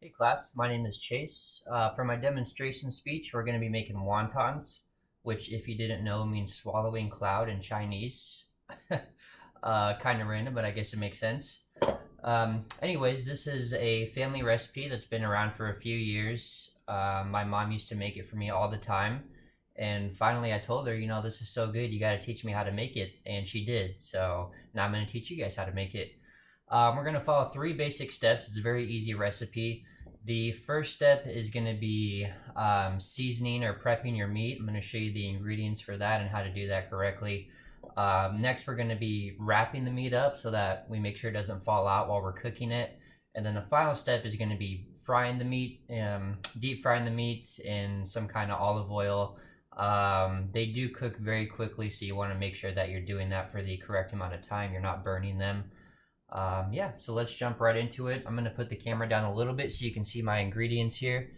Hey class, my name is Chase. For my demonstration speech, we're going to be making wontons, which if you didn't know means swallowing cloud in Chinese. Kind of random, but I guess it makes sense. Anyways, this is a family recipe that's been around for a few years. My mom used to make it for me all the time. And finally I told her, this is so good, you got to teach me how to make it. And she did. So now I'm going to teach you guys how to make it. We're going to follow 3 basic steps. It's a very easy recipe. The first step is going to be seasoning or prepping your meat. I'm going to show you the ingredients for that and how to do that correctly. Next, we're going to be wrapping the meat up so that we make sure it doesn't fall out while we're cooking it. And then the final step is going to be frying the meat, deep frying the meat in some kind of olive oil. They do cook very quickly, so you want to make sure that you're doing that for the correct amount of time. You're not burning them. Yeah, so let's jump right into it. I'm going to put the camera down a little bit so you can see my ingredients here.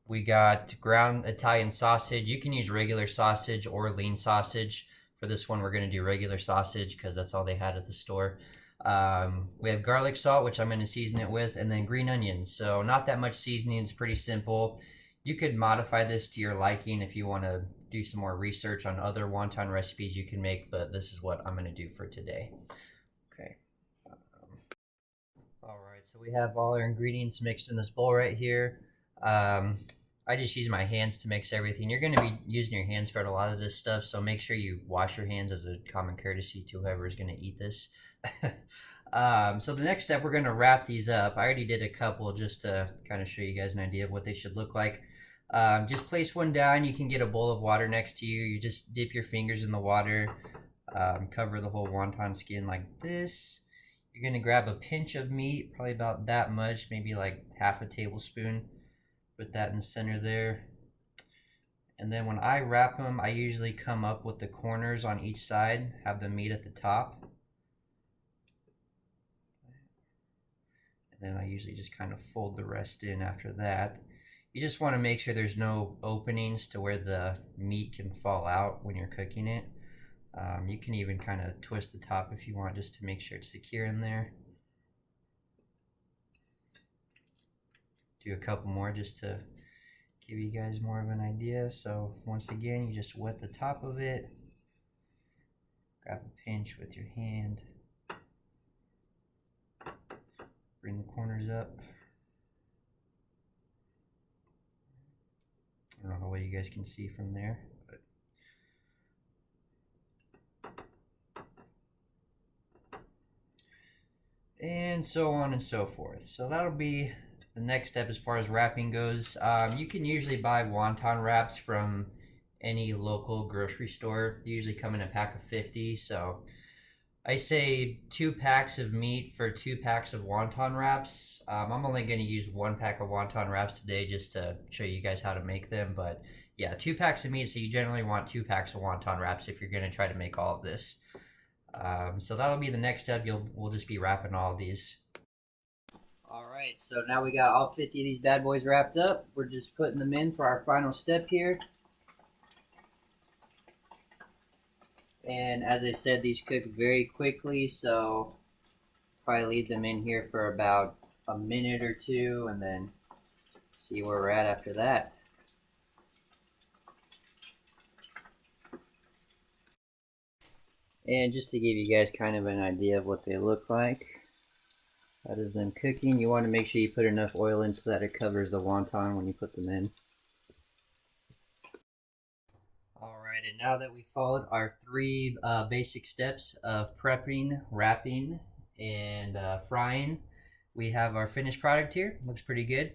We got ground Italian sausage. You can use regular sausage or lean sausage. For this one, we're going to do regular sausage because that's all they had at the store. We have garlic salt, which I'm going to season it with, and then green onions. So not that much seasoning. It's pretty simple. You could modify this to your liking if you want to do some more research on other wonton recipes you can make, but this is what I'm going to do for today. Okay. All right, so we have all our ingredients mixed in this bowl right here. I just use my hands to mix everything. You're going to be using your hands for a lot of this stuff, so make sure you wash your hands as a common courtesy to whoever is going to eat this. So the next step, we're going to wrap these up. I already did a couple just to kind of show you guys an idea of what they should look like. Just place one down. You can get a bowl of water next to you. You just dip your fingers in the water, cover the whole wonton skin like this. You're going to grab a pinch of meat, probably about that much, maybe like half a tablespoon. Put that in the center there. And then when I wrap them, I usually come up with the corners on each side, have the meat at the top. And then I usually just kind of fold the rest in after that. You just want to make sure there's no openings to where the meat can fall out when you're cooking it. You can even kind of twist the top if you want, just to make sure it's secure in there. Do a couple more just to give you guys more of an idea. So once again, you just wet the top of it, grab a pinch with your hand, bring the corners up. I don't know how well you guys can see from there, but and so on and so forth. So that'll be the next step as far as wrapping goes. You can usually buy wonton wraps from any local grocery store. They usually come in a pack of 50. So I say 2 packs of meat for 2 packs of wonton wraps. I'm only going to use 1 pack of wonton wraps today just to show you guys how to make them. But yeah, 2 packs of meat. So you generally want 2 packs of wonton wraps if you're going to try to make all of this. So that'll be the next step. We'll just be wrapping all of these. All right, so now we got all 50 of these bad boys wrapped up. We're just putting them in for our final step here. And as I said, these cook very quickly, so probably leave them in here for about a minute or 2 and then see where we're at after that. And just to give you guys kind of an idea of what they look like, that is them cooking. You want to make sure you put enough oil in so that it covers the wonton when you put them in. Alright, and now that we followed our 3 basic steps of prepping, wrapping, and frying, we have our finished product here. Looks pretty good.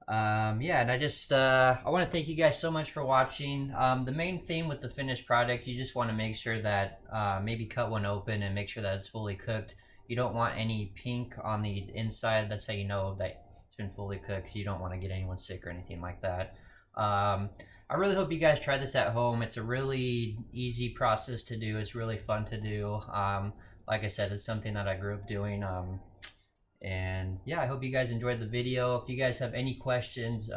Yeah, and I want to thank you guys so much for watching. The main thing with the finished product, you just want to make sure that maybe cut one open and make sure that it's fully cooked. You don't want any pink on the inside. That's how you know that it's been fully cooked, because you don't want to get anyone sick or anything like that. I really hope you guys try this at home. It's a really easy process to do. It's really fun to do. Like I said, it's something that I grew up doing. And yeah, I hope you guys enjoyed the video. If you guys have any questions,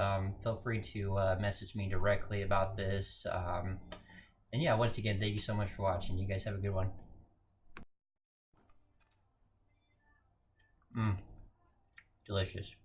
feel free to message me directly about this. And yeah, once again, thank you so much for watching. You guys have a good one. Delicious.